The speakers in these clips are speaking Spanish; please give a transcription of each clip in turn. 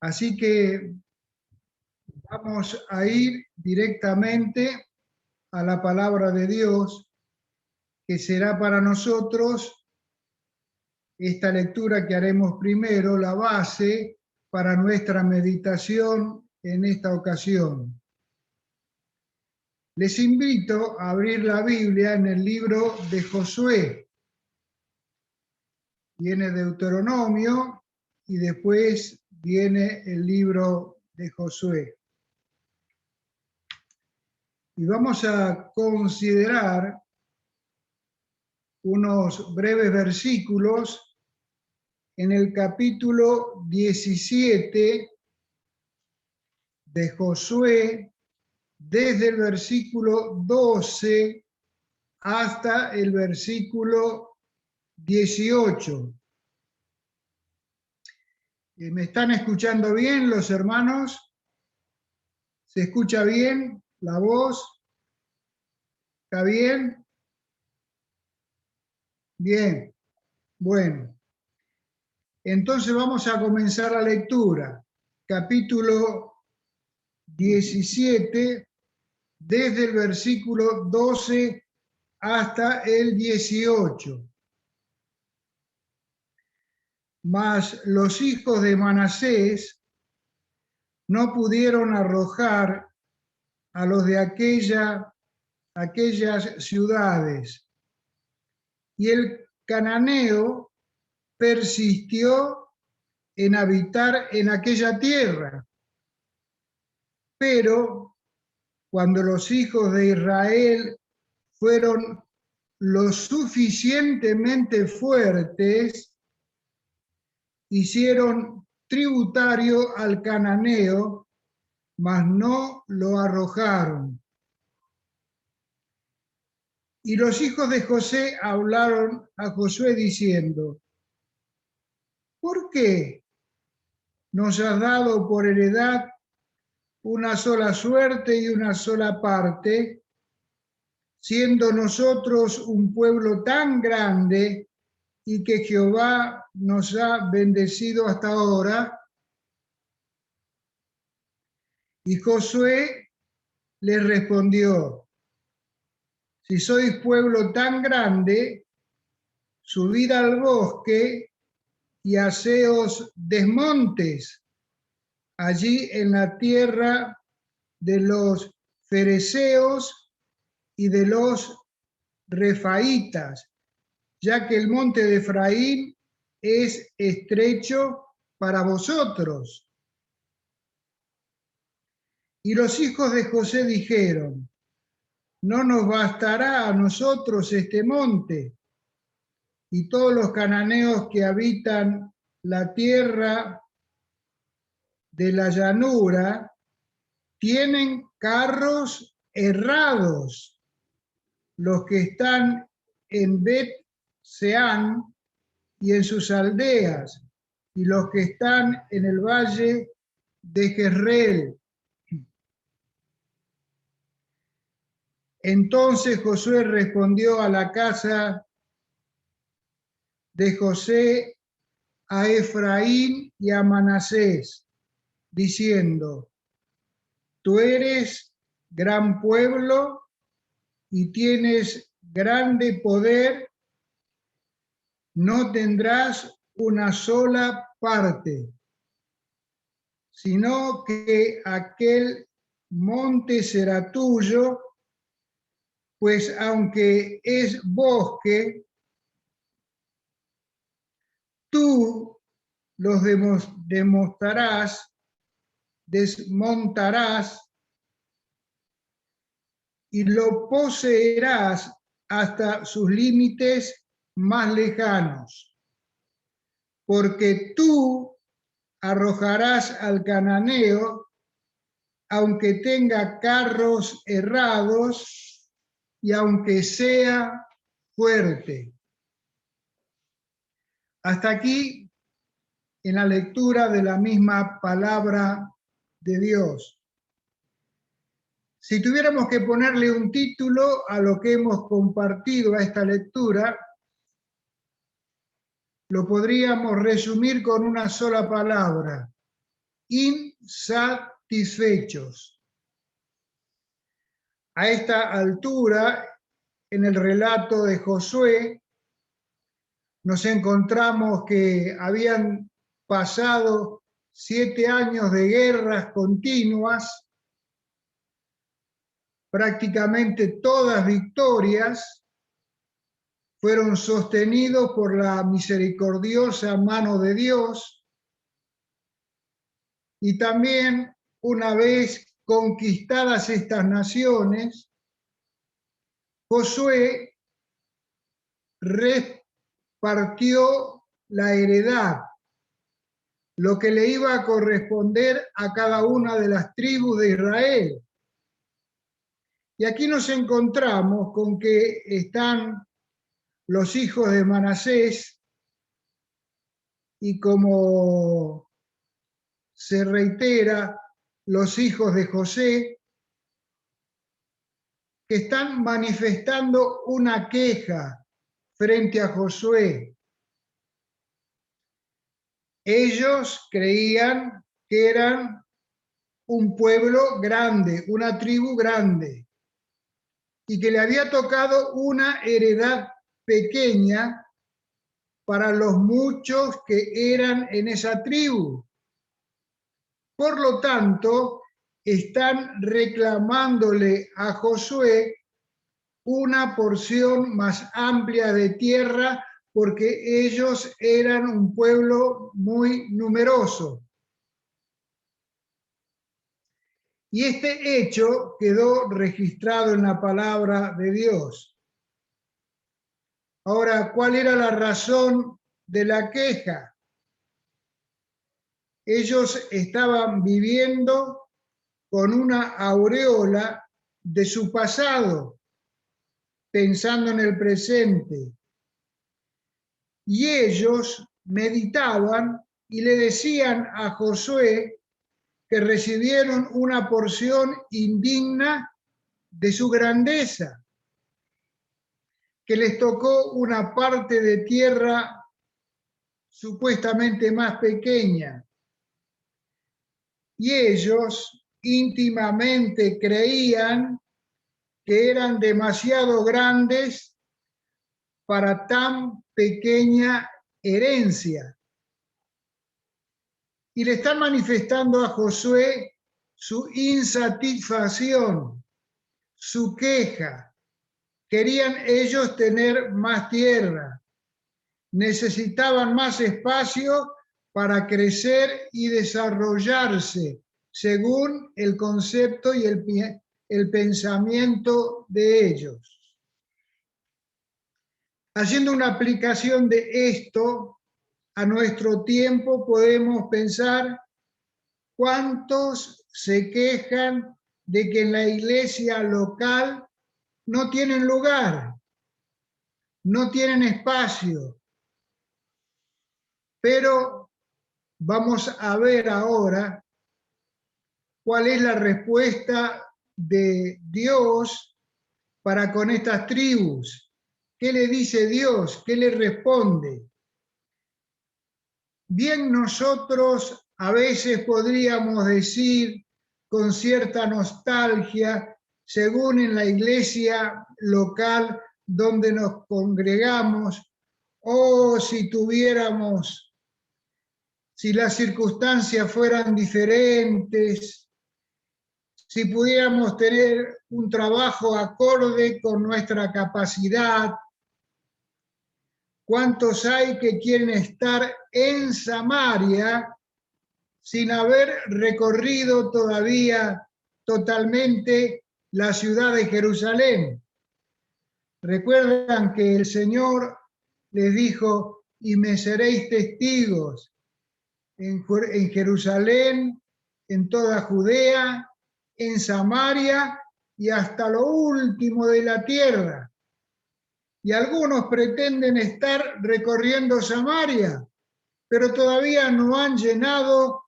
Así que vamos a ir directamente a la palabra de Dios, que será para nosotros esta lectura que haremos primero, la base para nuestra meditación en esta ocasión. Les invito a abrir la Biblia en el libro de Josué. Viene Deuteronomio y después viene el libro de Josué. Y vamos a considerar unos breves versículos en el capítulo 17 de Josué, desde el versículo 12 hasta el versículo 18. ¿Me están escuchando bien los hermanos? ¿Se escucha bien la voz? ¿Está bien? Bien, bueno. Entonces vamos a comenzar la lectura. Capítulo 17, desde el versículo 12 hasta el 18. Mas los hijos de Manasés no pudieron arrojar a los de aquellas ciudades, y el cananeo persistió en habitar en aquella tierra. Pero cuando los hijos de Israel fueron lo suficientemente fuertes, hicieron tributario al cananeo, mas no lo arrojaron. Y los hijos de José hablaron a Josué diciendo: ¿por qué nos has dado por heredad una sola suerte y una sola parte, siendo nosotros un pueblo tan grande y que Jehová nos ha bendecido hasta ahora? Y Josué les respondió: si sois pueblo tan grande, subid al bosque y haceos desmontes allí en la tierra de los fereceos y de los refaitas, ya que el monte de Efraín es estrecho para vosotros. Y los hijos de José dijeron: no nos bastará a nosotros este monte, y todos los cananeos que habitan la tierra de la llanura tienen carros herrados, los que están en Bet-Seán y en sus aldeas, y los que están en el valle de Jezreel. Entonces Josué respondió a la casa de José, a Efraín y a Manasés, diciendo: tú eres gran pueblo y tienes grande poder, no tendrás una sola parte, sino que aquel monte será tuyo, pues aunque es bosque, tú los desmontarás y lo poseerás hasta sus límites más lejanos, porque tú arrojarás al cananeo, aunque tenga carros herrados y aunque sea fuerte. Hasta aquí en la lectura de la misma palabra de Dios. Si tuviéramos que ponerle un título a lo que hemos compartido a esta lectura, lo podríamos resumir con una sola palabra: insatisfechos. A esta altura, en el relato de Josué, nos encontramos que habían pasado 7 años de guerras continuas, prácticamente todas victorias, fueron sostenidos por la misericordiosa mano de Dios, y también una vez conquistadas estas naciones, Josué repartió la heredad, lo que le iba a corresponder a cada una de las tribus de Israel. Y aquí nos encontramos con que están los hijos de Manasés, y como se reitera, los hijos de José, que están manifestando una queja frente a Josué. Ellos creían que eran un pueblo grande, una tribu grande, y que le había tocado una heredad pequeña para los muchos que eran en esa tribu. Por lo tanto, están reclamándole a Josué una porción más amplia de tierra, porque ellos eran un pueblo muy numeroso. Y este hecho quedó registrado en la palabra de Dios. Ahora, ¿cuál era la razón de la queja? Ellos estaban viviendo con una aureola de su pasado, pensando en el presente. Y ellos meditaban y le decían a Josué que recibieron una porción indigna de su grandeza, que les tocó una parte de tierra supuestamente más pequeña. Y ellos íntimamente creían que eran demasiado grandes para tan pequeña herencia. Y le están manifestando a Josué su insatisfacción, su queja. Querían ellos tener más tierra, necesitaban más espacio para crecer y desarrollarse según el concepto y el pensamiento de ellos. Haciendo una aplicación de esto a nuestro tiempo, podemos pensar cuántos se quejan de que en la iglesia local no tienen lugar, no tienen espacio. Pero vamos a ver ahora cuál es la respuesta de Dios para con estas tribus. ¿Qué le dice Dios? ¿Qué le responde? Bien, nosotros a veces podríamos decir con cierta nostalgia, según en la iglesia local donde nos congregamos, o si tuviéramos, si las circunstancias fueran diferentes, si pudiéramos tener un trabajo acorde con nuestra capacidad. ¿Cuántos hay que quieren estar en Samaria sin haber recorrido todavía totalmente la ciudad de Jerusalén? Recuerdan que el Señor les dijo: y me seréis testigos en Jerusalén, en toda Judea, en Samaria y hasta lo último de la tierra. Y algunos pretenden estar recorriendo Samaria, pero todavía no han llenado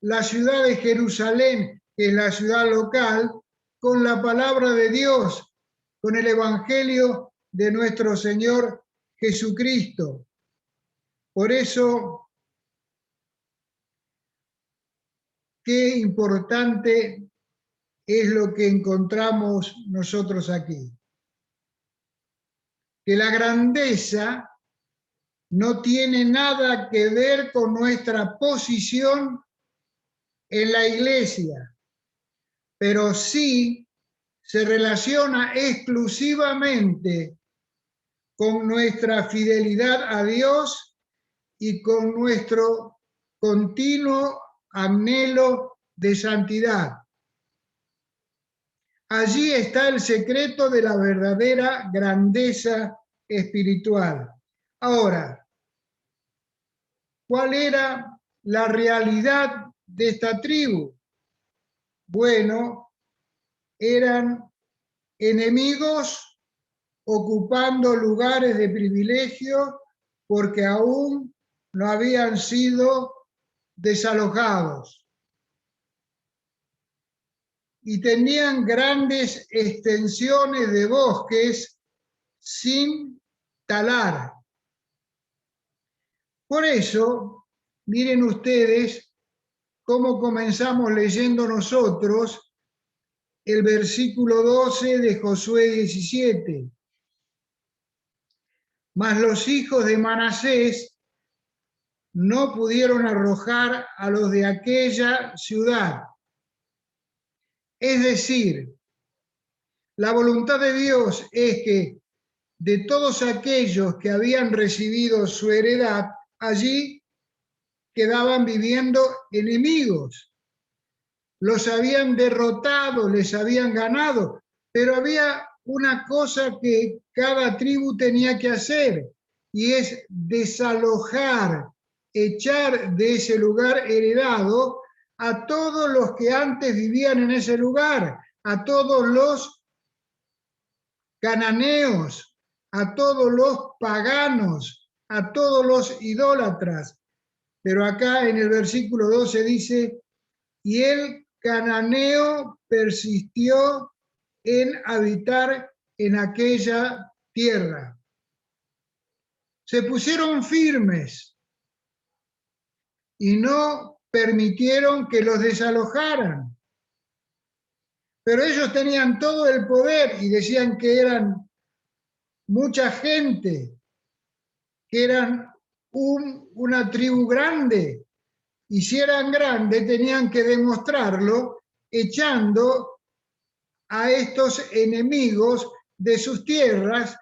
la ciudad de Jerusalén, que es la ciudad local, con la palabra de Dios, con el evangelio de nuestro Señor Jesucristo. Por eso qué importante es lo que encontramos nosotros aquí. Que la grandeza no tiene nada que ver con nuestra posición en la iglesia, pero sí se relaciona exclusivamente con nuestra fidelidad a Dios y con nuestro continuo anhelo de santidad. Allí está el secreto de la verdadera grandeza espiritual. Ahora, ¿cuál era la realidad de esta tribu? Bueno, eran enemigos ocupando lugares de privilegio porque aún no habían sido desalojados. Y tenían grandes extensiones de bosques sin talar. Por eso, miren ustedes cómo comenzamos leyendo nosotros el versículo 12 de Josué 17. Mas los hijos de Manasés no pudieron arrojar a los de aquella ciudad. Es decir, la voluntad de Dios es que de todos aquellos que habían recibido su heredad, allí quedaban viviendo enemigos. Los habían derrotado, les habían ganado, pero había una cosa que cada tribu tenía que hacer, y es desalojar, echar de ese lugar heredado a todos los que antes vivían en ese lugar, a todos los cananeos, a todos los paganos, a todos los idólatras. Pero acá en el versículo 12 dice, y el cananeo persistió en habitar en aquella tierra. Se pusieron firmes y no permitieron que los desalojaran. Pero ellos tenían todo el poder y decían que eran mucha gente, que eran una tribu grande. Y si eran grandes, tenían que demostrarlo echando a estos enemigos de sus tierras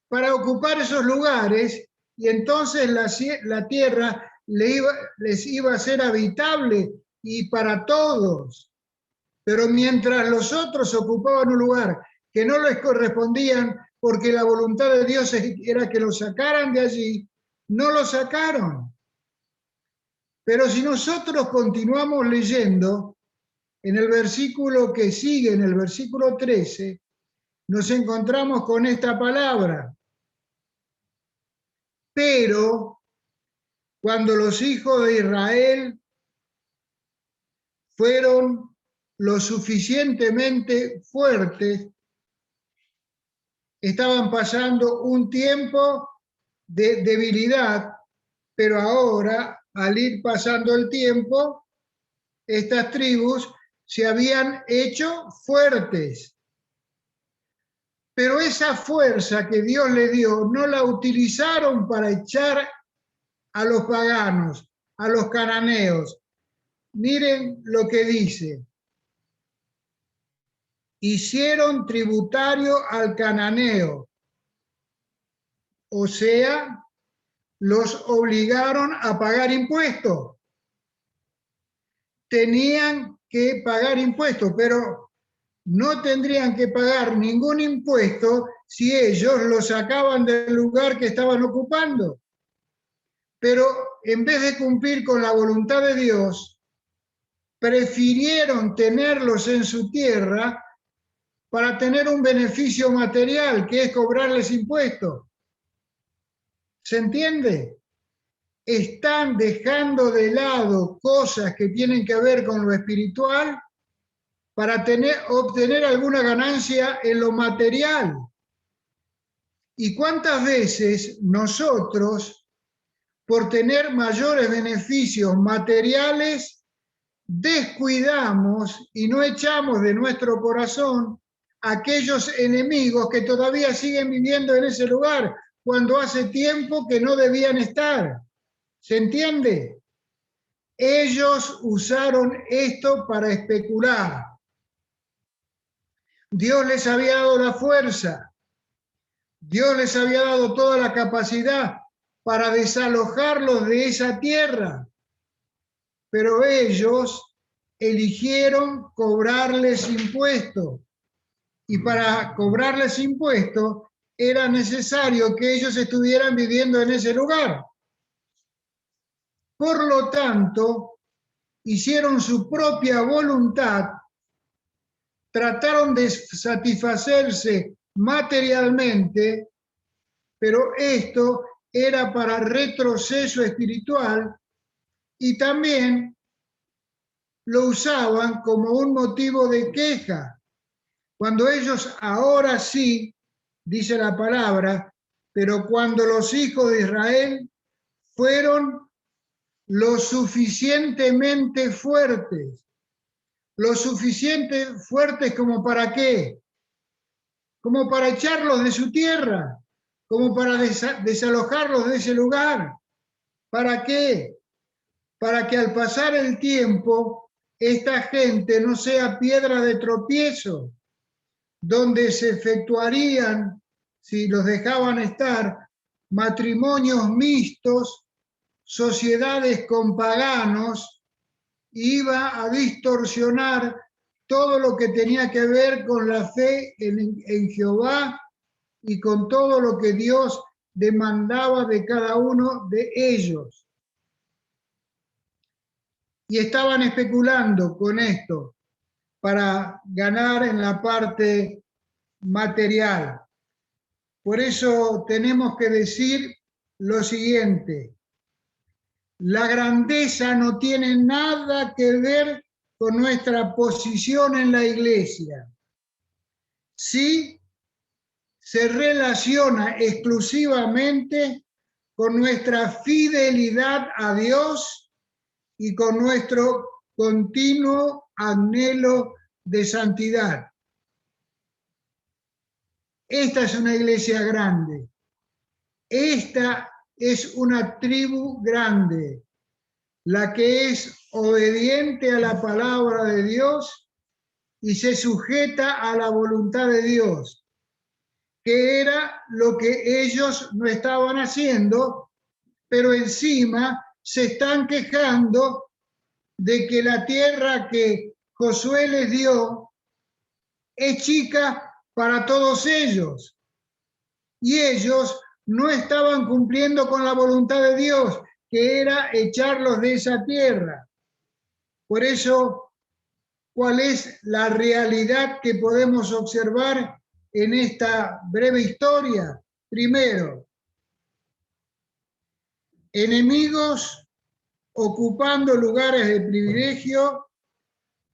para ocupar esos lugares, y entonces la tierra les iba a ser habitable y para todos. Pero mientras los otros ocupaban un lugar que no les correspondían porque la voluntad de Dios era que los sacaran de allí, no los sacaron. Pero si nosotros continuamos leyendo, en el versículo que sigue, en el versículo 13, nos encontramos con esta palabra. Pero cuando los hijos de Israel fueron lo suficientemente fuertes, estaban pasando un tiempo de debilidad, pero ahora, al ir pasando el tiempo, estas tribus se habían hecho fuertes. Pero esa fuerza que Dios le dio no la utilizaron para echar a los paganos, a los cananeos. Miren lo que dice. Hicieron tributario al cananeo, o sea, los obligaron a pagar impuestos. Tenían que pagar impuestos, pero no tendrían que pagar ningún impuesto si ellos lo sacaban del lugar que estaban ocupando. Pero en vez de cumplir con la voluntad de Dios, prefirieron tenerlos en su tierra para tener un beneficio material, que es cobrarles impuestos. ¿Se entiende? Están dejando de lado cosas que tienen que ver con lo espiritual para obtener alguna ganancia en lo material. ¿Y cuántas veces nosotros, por tener mayores beneficios materiales, descuidamos y no echamos de nuestro corazón aquellos enemigos que todavía siguen viviendo en ese lugar, cuando hace tiempo que no debían estar. ¿Se entiende? Ellos usaron esto para especular. Dios les había dado la fuerza, Dios les había dado toda la capacidad para desalojarlos de esa tierra, pero ellos eligieron cobrarles impuestos, y para cobrarles impuestos era necesario que ellos estuvieran viviendo en ese lugar. Por lo tanto, hicieron su propia voluntad, trataron de satisfacerse materialmente, pero esto era para retroceso espiritual, y también lo usaban como un motivo de queja, cuando ellos ahora sí, dice la palabra, pero cuando los hijos de Israel fueron lo suficientemente fuertes. Lo suficiente fuertes como para qué, como para echarlos de su tierra, como para desalojarlos de ese lugar. ¿Para qué? Para que al pasar el tiempo esta gente no sea piedra de tropiezo, donde se efectuarían, si los dejaban estar, matrimonios mixtos, sociedades con paganos, iba a distorsionar todo lo que tenía que ver con la fe en Jehová y con todo lo que Dios demandaba de cada uno de ellos. Y estaban especulando con esto para ganar en la parte material. Por eso tenemos que decir lo siguiente: la grandeza no tiene nada que ver con nuestra posición en la iglesia. Sí se relaciona exclusivamente con nuestra fidelidad a Dios y con nuestro continuo anhelo de santidad. Esta es una iglesia grande. Esta es una tribu grande, la que es obediente a la palabra de Dios y se sujeta a la voluntad de Dios, que era lo que ellos no estaban haciendo, pero encima se están quejando de que la tierra que Josué les dio es chica para todos ellos, y ellos no estaban cumpliendo con la voluntad de Dios, que era echarlos de esa tierra. Por eso, ¿cuál es la realidad que podemos observar en esta breve historia? Primero, enemigos ocupando lugares de privilegio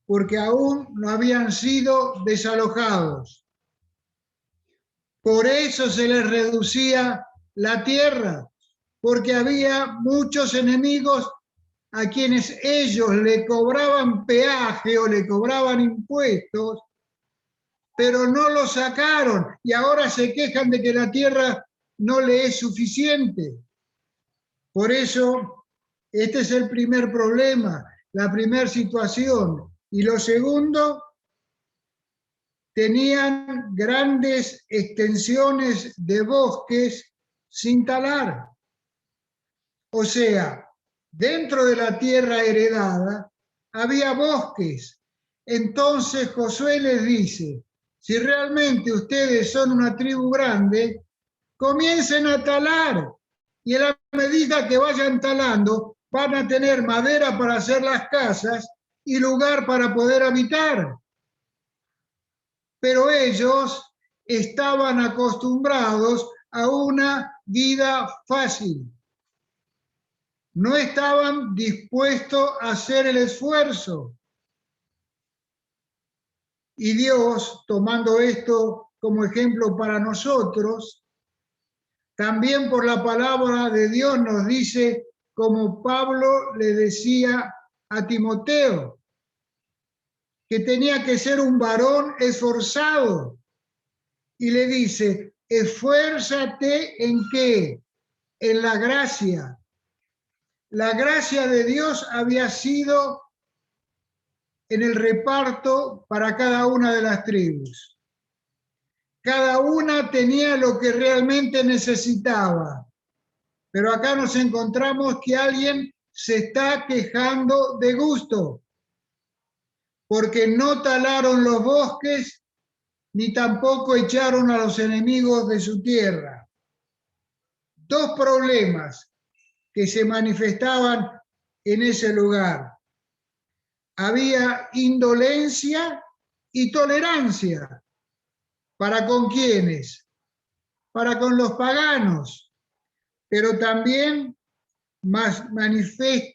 porque aún no habían sido desalojados. Por eso se les reducía la tierra, porque había muchos enemigos a quienes ellos le cobraban peaje o le cobraban impuestos, pero no lo sacaron y ahora se quejan de que la tierra no le es suficiente. Por eso, este es el primer problema, la primera situación. Y lo segundo, tenían grandes extensiones de bosques sin talar. O sea, dentro de la tierra heredada había bosques. Entonces Josué les dice: si realmente ustedes son una tribu grande, comiencen a talar. Y a la medida que vayan talando, van a tener madera para hacer las casas y lugar para poder habitar. Pero ellos estaban acostumbrados a una vida fácil. No estaban dispuestos a hacer el esfuerzo. Y Dios, tomando esto como ejemplo para nosotros, también por la palabra de Dios nos dice, como Pablo le decía a Timoteo, que tenía que ser un varón esforzado. Y le dice, esfuérzate ¿en qué? En la gracia. La gracia de Dios había sido en el reparto para cada una de las tribus. Cada una tenía lo que realmente necesitaba. Pero acá nos encontramos que alguien se está quejando de gusto, porque no talaron los bosques ni tampoco echaron a los enemigos de su tierra. Dos problemas que se manifestaban en ese lugar. Había indolencia y tolerancia. ¿Para con quiénes? Para con los paganos, pero también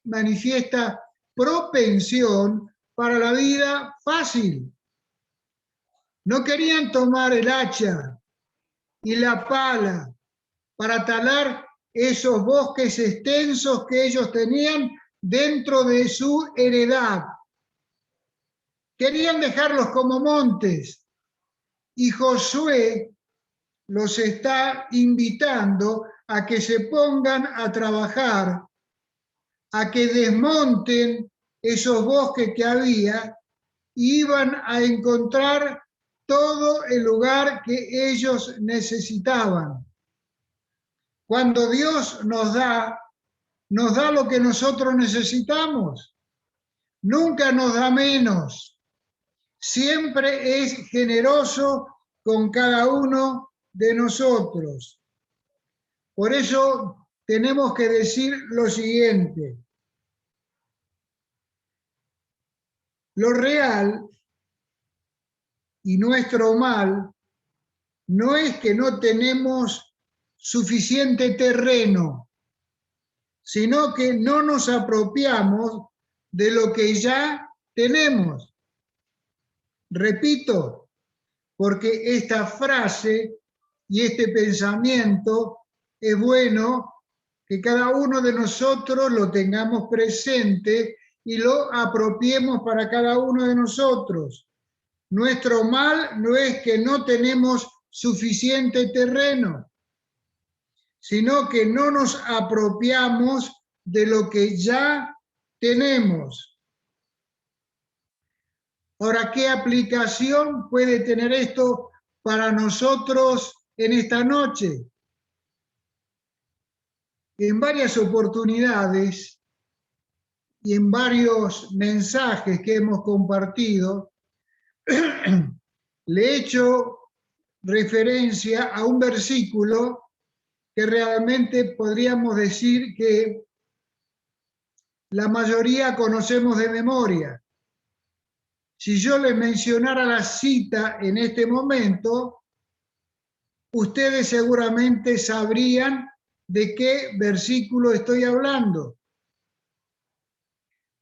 manifiesta propensión para la vida fácil. No querían tomar el hacha y la pala para talar esos bosques extensos que ellos tenían dentro de su heredad. Querían dejarlos como montes, y Josué los está invitando a que se pongan a trabajar, a que desmonten esos bosques que había y iban a encontrar todo el lugar que ellos necesitaban. Cuando Dios nos da lo que nosotros necesitamos. Nunca nos da menos. Siempre es generoso con cada uno de nosotros. Por eso tenemos que decir lo siguiente. Lo real y nuestro mal no es que no tenemos suficiente terreno, sino que no nos apropiamos de lo que ya tenemos. Repito, porque esta frase y este pensamiento es bueno que cada uno de nosotros lo tengamos presente y lo apropiemos para cada uno de nosotros. Nuestro mal no es que no tenemos suficiente terreno, sino que no nos apropiamos de lo que ya tenemos. Ahora, ¿qué aplicación puede tener esto para nosotros en esta noche? En varias oportunidades y en varios mensajes que hemos compartido, le he hecho referencia a un versículo que realmente podríamos decir que la mayoría conocemos de memoria. Si yo les mencionara la cita en este momento, ustedes seguramente sabrían de qué versículo estoy hablando.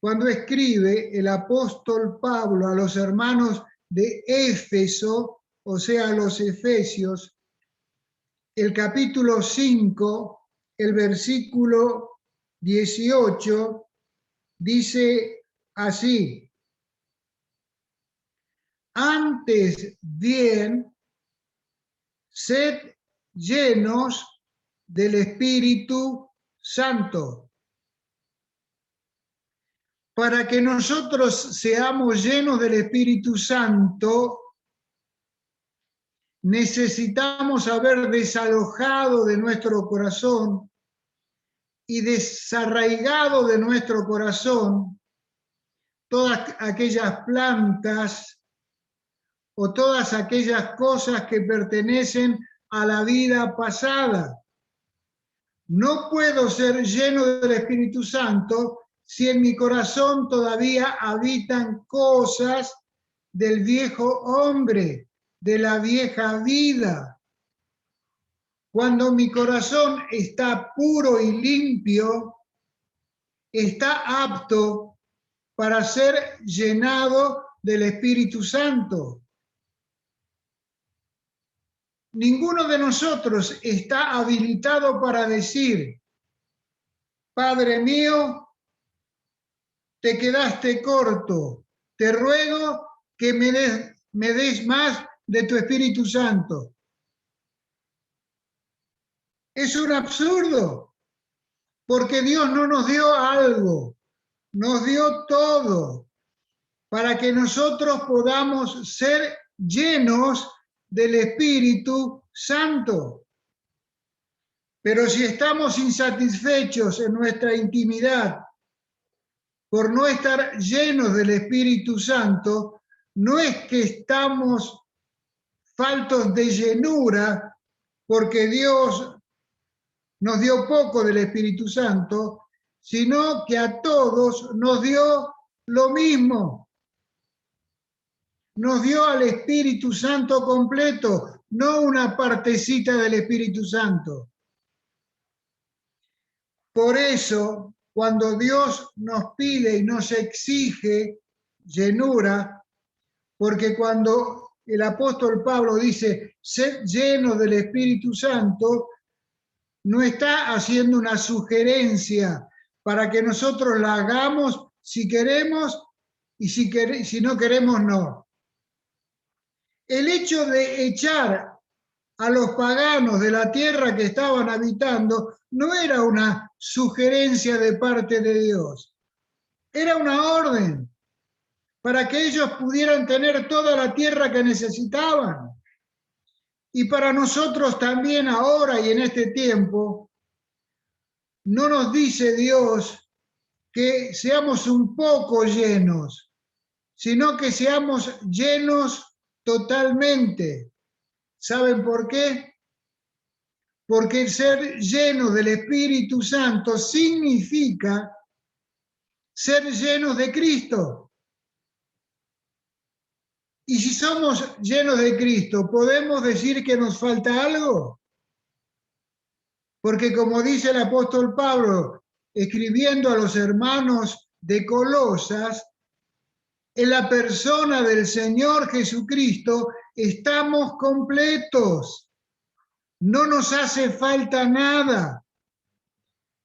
Cuando escribe el apóstol Pablo a los hermanos de Éfeso, o sea, a los efesios, el capítulo 5, el versículo 18, dice así: antes bien, sed llenos del Espíritu Santo. Para que nosotros seamos llenos del Espíritu Santo, necesitamos haber desalojado de nuestro corazón y desarraigado de nuestro corazón todas aquellas plantas o todas aquellas cosas que pertenecen a la vida pasada. No puedo ser lleno del Espíritu Santo si en mi corazón todavía habitan cosas del viejo hombre, de la vieja vida. Cuando mi corazón está puro y limpio, está apto para ser llenado del Espíritu Santo. Ninguno de nosotros está habilitado para decir: Padre mío, te quedaste corto, te ruego que me des más de tu Espíritu Santo. Es un absurdo, porque Dios no nos dio algo, nos dio todo, para que nosotros podamos ser llenos del Espíritu Santo. Pero si estamos insatisfechos en nuestra intimidad por no estar llenos del Espíritu Santo, no es que estamos faltos de llenura porque Dios nos dio poco del Espíritu Santo, sino que a todos nos dio lo mismo. Nos dio al Espíritu Santo completo, no una partecita del Espíritu Santo. Por eso, cuando Dios nos pide y nos exige llenura, porque cuando el apóstol Pablo dice, sed llenos del Espíritu Santo, no está haciendo una sugerencia para que nosotros la hagamos si queremos y si no queremos, no. El hecho de echar a los paganos de la tierra que estaban habitando no era una sugerencia de parte de Dios, era una orden para que ellos pudieran tener toda la tierra que necesitaban. Y para nosotros también ahora y en este tiempo, no nos dice Dios que seamos un poco llenos, sino que seamos llenos totalmente. ¿Saben por qué? Porque ser llenos del Espíritu Santo significa ser llenos de Cristo. Y si somos llenos de Cristo, ¿podemos decir que nos falta algo? Porque como dice el apóstol Pablo, escribiendo a los hermanos de Colosas, en la persona del Señor Jesucristo estamos completos. No nos hace falta nada.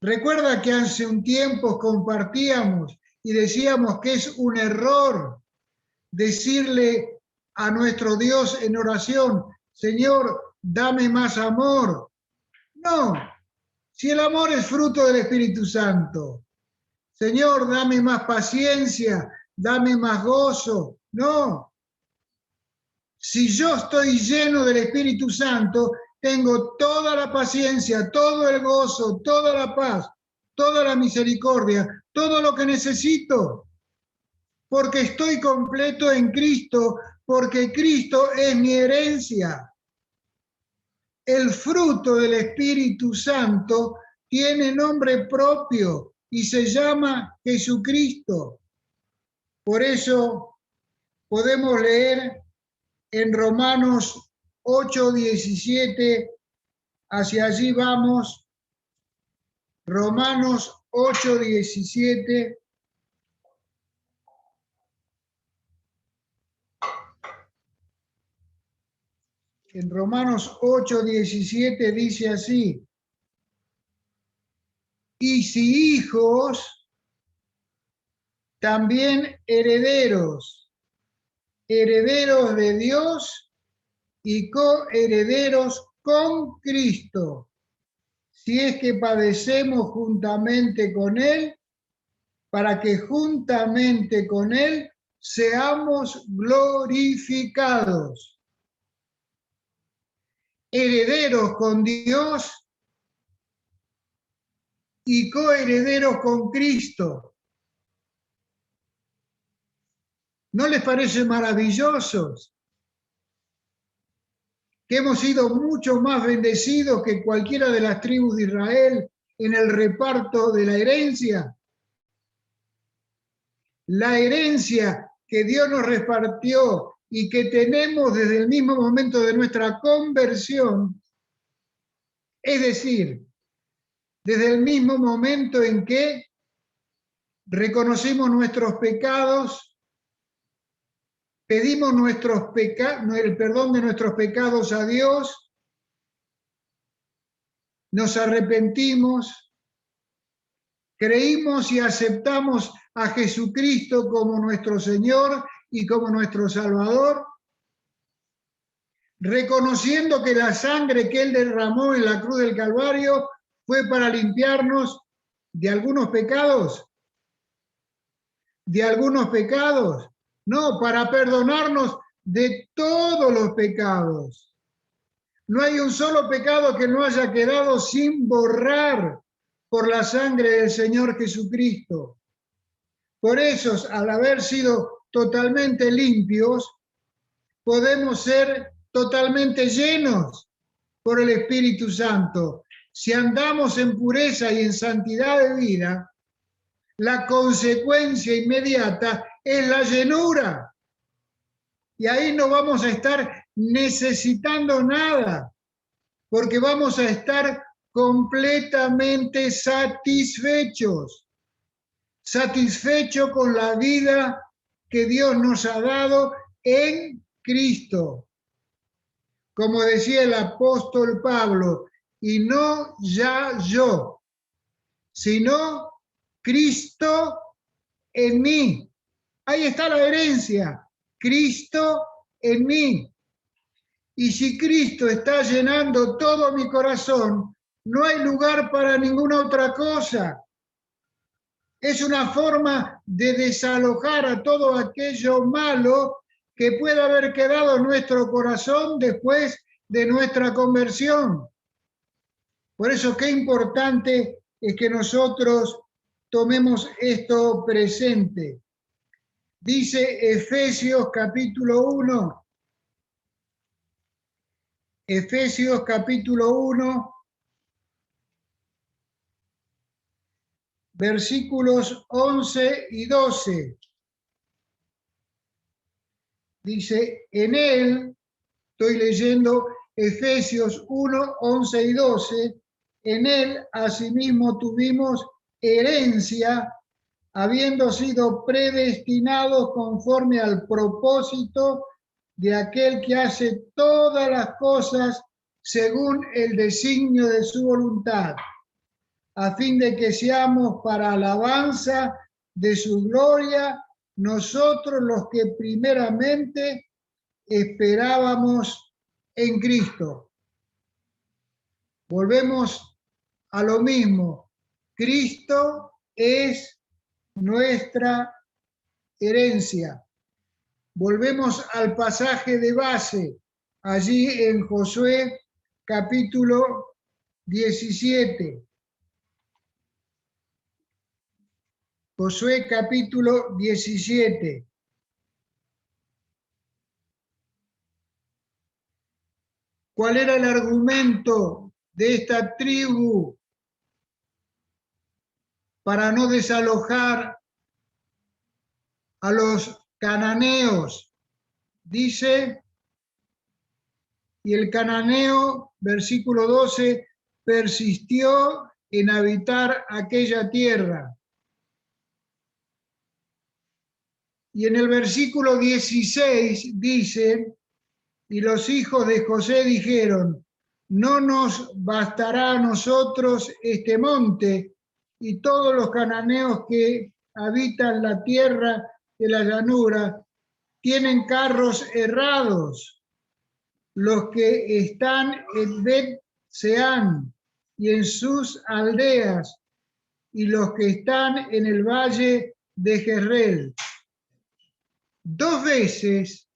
Recuerda que hace un tiempo compartíamos y decíamos que es un error decirle a nuestro Dios en oración, Señor, dame más amor. No, si el amor es fruto del Espíritu Santo. Señor, dame más paciencia, dame más gozo. No. Si yo estoy lleno del Espíritu Santo, tengo toda la paciencia, todo el gozo, toda la paz, toda la misericordia, todo lo que necesito. Porque estoy completo en Cristo, porque Cristo es mi herencia. El fruto del Espíritu Santo tiene nombre propio y se llama Jesucristo. Por eso podemos leer en Romanos 8:17, hacia allí vamos, Romanos 8:17. En Romanos 8:17 dice así, y si hijos, también herederos, herederos de Dios y coherederos con Cristo, si es que padecemos juntamente con Él, para que juntamente con Él seamos glorificados. Herederos con Dios y coherederos con Cristo. ¿No les parece maravillosos? Que hemos sido mucho más bendecidos que cualquiera de las tribus de Israel en el reparto de la herencia. La herencia que Dios nos repartió y que tenemos desde el mismo momento de nuestra conversión, es decir, desde el mismo momento en que reconocimos nuestros pecados, pedimos el perdón de nuestros pecados a Dios, nos arrepentimos, creímos y aceptamos a Jesucristo como nuestro Señor y como nuestro Salvador, reconociendo que la sangre que Él derramó en la cruz del Calvario fue para limpiarnos de algunos pecados, no, para perdonarnos de todos los pecados. No hay un solo pecado que no haya quedado sin borrar por la sangre del Señor Jesucristo. Por eso, al haber sido totalmente limpios, podemos ser totalmente llenos por el Espíritu Santo. Si andamos en pureza y en santidad de vida, la consecuencia inmediata es la llenura. Y ahí no vamos a estar necesitando nada, porque vamos a estar completamente satisfechos con la vida que Dios nos ha dado en Cristo. Como decía el apóstol Pablo, y no ya yo, sino Cristo en mí. Ahí está la herencia, Cristo en mí. Y si Cristo está llenando todo mi corazón, no hay lugar para ninguna otra cosa. Es una forma de desalojar a todo aquello malo que pueda haber quedado en nuestro corazón después de nuestra conversión. Por eso qué importante es que nosotros tomemos esto presente. Dice Efesios capítulo 1, Efesios capítulo 1, versículos 11 y 12. Dice, en él, estoy leyendo Efesios 1, 11 y 12, en él asimismo tuvimos herencia, habiendo sido predestinados conforme al propósito de aquel que hace todas las cosas según el designio de su voluntad, a fin de que seamos para alabanza de su gloria, nosotros los que primeramente esperábamos en Cristo. Volvemos a lo mismo. Cristo es nuestra herencia. Volvemos al pasaje de base, allí en Josué capítulo 17. Josué capítulo 17. ¿Cuál era el argumento de esta tribu para no desalojar a los cananeos? Dice, y el cananeo, versículo 12, persistió en habitar aquella tierra. Y en el versículo 16 dice, y los hijos de José dijeron, no nos bastará a nosotros este monte y todos los cananeos que habitan la tierra de la llanura tienen carros errados, los que están en Bet-Seán y en sus aldeas, y los que están en el valle de Jezreel. Dos veces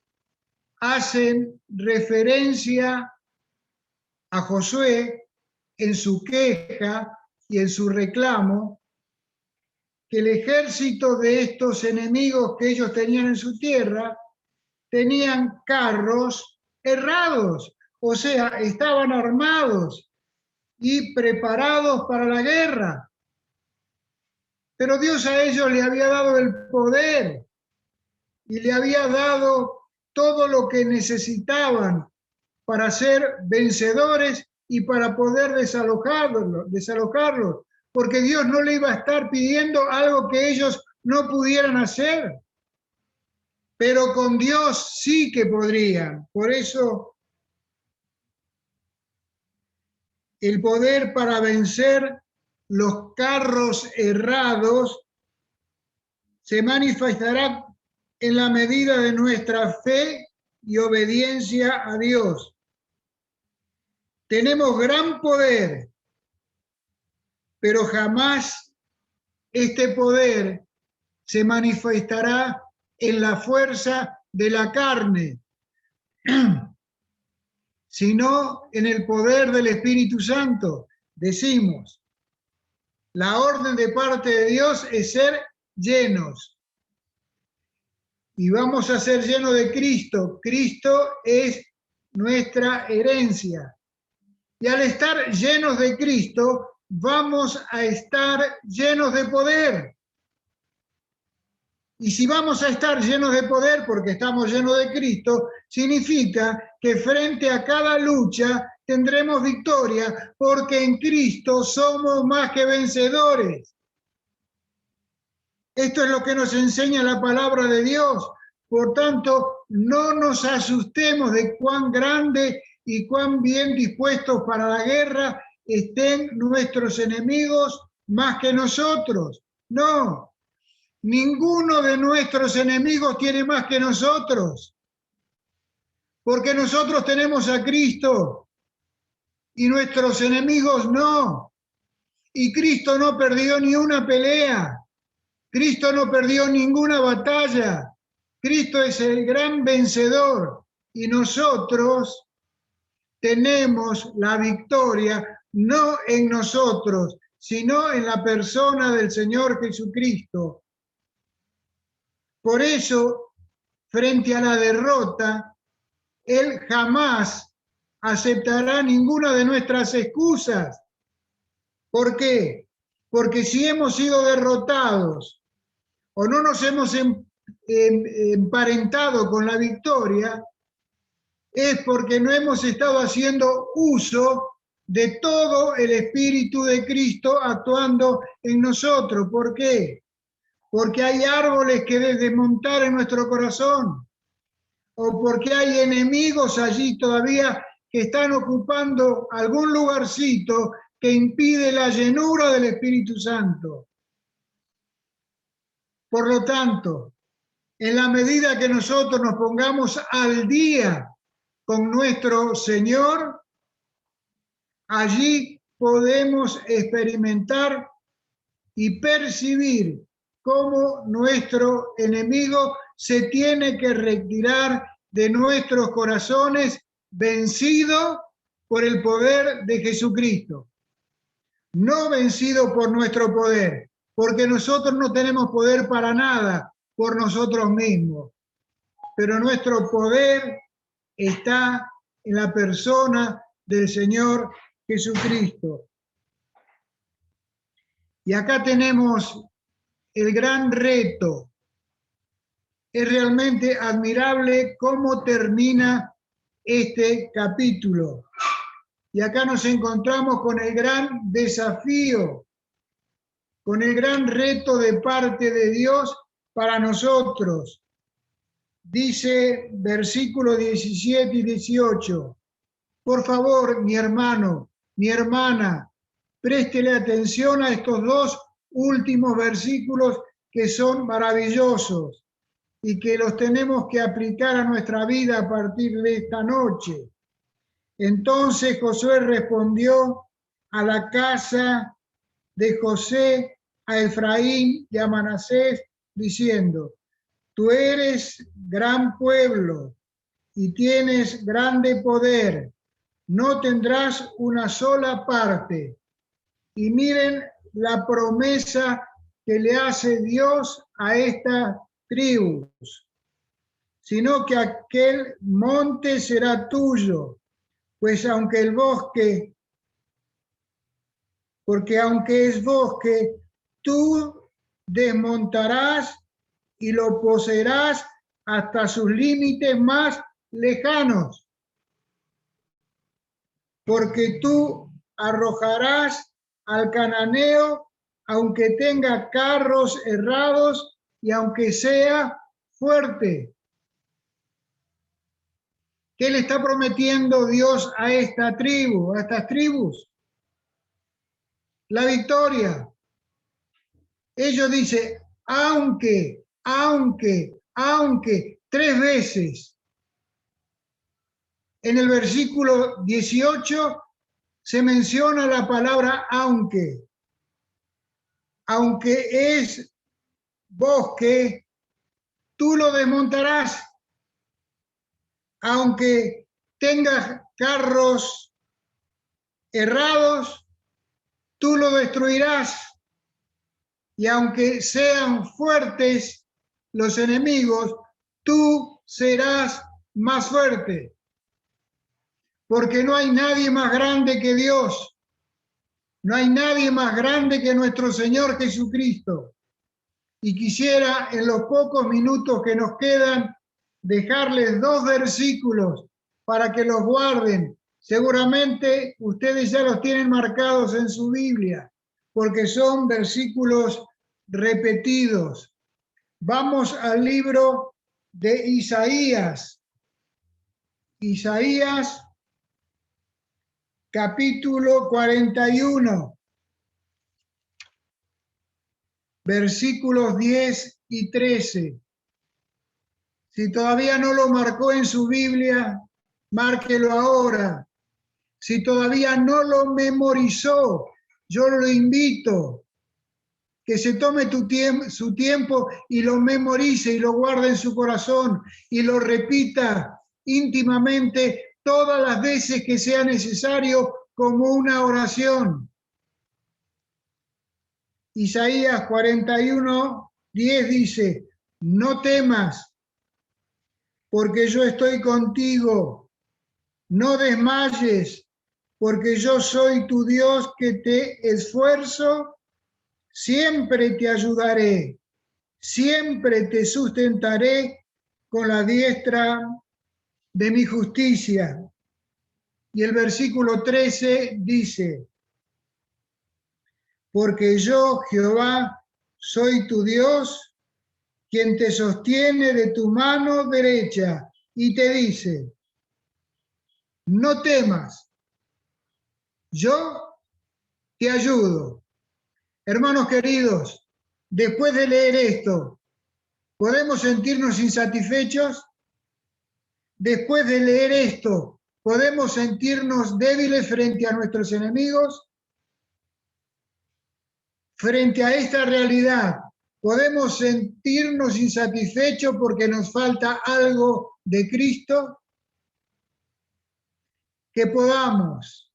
hacen referencia a Josué en su queja y en su reclamo que el ejército de estos enemigos que ellos tenían en su tierra tenían carros errados, o sea, estaban armados y preparados para la guerra. Pero Dios a ellos le había dado el poder y le había dado todo lo que necesitaban para ser vencedores y para poder desalojarlos, porque Dios no le iba a estar pidiendo algo que ellos no pudieran hacer, pero con Dios sí que podrían. Por eso el poder para vencer los carros errados se manifestará en la medida de nuestra fe y obediencia a Dios. Tenemos gran poder, pero jamás este poder se manifestará en la fuerza de la carne, sino en el poder del Espíritu Santo. Decimos, la orden de parte de Dios es ser llenos. Y vamos a ser llenos de Cristo. Cristo es nuestra herencia. Y al estar llenos de Cristo, vamos a estar llenos de poder. Y si vamos a estar llenos de poder porque estamos llenos de Cristo, significa que frente a cada lucha tendremos victoria porque en Cristo somos más que vencedores. Esto es lo que nos enseña la palabra de Dios. Por tanto, no nos asustemos de cuán grande y cuán bien dispuestos para la guerra estén nuestros enemigos más que nosotros. No, ninguno de nuestros enemigos tiene más que nosotros, porque nosotros tenemos a Cristo y nuestros enemigos no. Y Cristo no perdió ni una pelea. Cristo no perdió ninguna batalla. Cristo es el gran vencedor y nosotros tenemos la victoria no en nosotros, sino en la persona del Señor Jesucristo. Por eso, frente a la derrota, Él jamás aceptará ninguna de nuestras excusas. ¿Por qué? Porque si hemos sido derrotados o no nos hemos emparentado con la victoria, es porque no hemos estado haciendo uso de todo el Espíritu de Cristo actuando en nosotros. ¿Por qué? Porque hay árboles que desmontar en nuestro corazón, o porque hay enemigos allí todavía que están ocupando algún lugarcito que impide la llenura del Espíritu Santo. Por lo tanto, en la medida que nosotros nos pongamos al día con nuestro Señor, allí podemos experimentar y percibir cómo nuestro enemigo se tiene que retirar de nuestros corazones vencido por el poder de Jesucristo. No vencido por nuestro poder, porque nosotros no tenemos poder para nada por nosotros mismos, pero nuestro poder está en la persona del Señor Jesucristo. Y acá tenemos el gran reto. Es realmente admirable cómo termina este capítulo. Y acá nos encontramos con el gran desafío, con el gran reto de parte de Dios para nosotros. Dice versículos 17 y 18, por favor, mi hermano, mi hermana, préstele atención a estos dos últimos versículos que son maravillosos y que los tenemos que aplicar a nuestra vida a partir de esta noche. Entonces Josué respondió a la casa de José, a Efraín y a Manasés, diciendo, tú eres gran pueblo y tienes grande poder, no tendrás una sola parte. Y miren la promesa que le hace Dios a estas tribus, sino que aquel monte será tuyo, pues aunque el bosque, porque aunque es bosque, tú desmontarás y lo poseerás hasta sus límites más lejanos, porque tú arrojarás al cananeo, aunque tenga carros errados y aunque sea fuerte. ¿Qué le está prometiendo Dios a esta tribu, a estas tribus? La victoria. Ellos dicen, aunque aunque 3 veces. En el versículo 18 se menciona la palabra aunque. Aunque es bosque, tú lo desmontarás. Aunque tengas carros errados, tú lo destruirás. Y aunque sean fuertes los enemigos, tú serás más fuerte. Porque no hay nadie más grande que Dios. No hay nadie más grande que nuestro Señor Jesucristo. Y quisiera en los pocos minutos que nos quedan dejarles 2 versículos para que los guarden. Seguramente ustedes ya los tienen marcados en su Biblia, porque son versículos repetidos. Vamos al libro de Isaías. Isaías, capítulo 41, versículos 10 y 13. Si todavía no lo marcó en su Biblia, márquelo ahora. Si todavía no lo memorizó, yo lo invito que se tome su tiempo y lo memorice y lo guarde en su corazón y lo repita íntimamente todas las veces que sea necesario como una oración. Isaías 41, 10 dice, no temas, porque yo estoy contigo. No desmayes, porque yo soy tu Dios que te esfuerzo. Siempre te ayudaré, siempre te sustentaré con la diestra de mi justicia. Y el versículo 13 dice, porque yo, Jehová, soy tu Dios, quien te sostiene de tu mano derecha y te dice, no temas, yo te ayudo. Hermanos queridos, después de leer esto, ¿podemos sentirnos insatisfechos? Después de leer esto, ¿podemos sentirnos débiles frente a nuestros enemigos? Frente a esta realidad, ¿podemos sentirnos insatisfechos porque nos falta algo de Cristo? Que podamos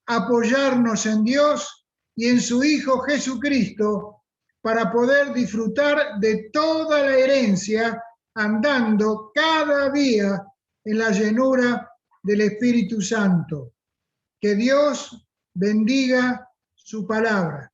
apoyarnos en Dios y en su Hijo Jesucristo para poder disfrutar de toda la herencia andando cada día en la llenura del Espíritu Santo. Que Dios bendiga su palabra.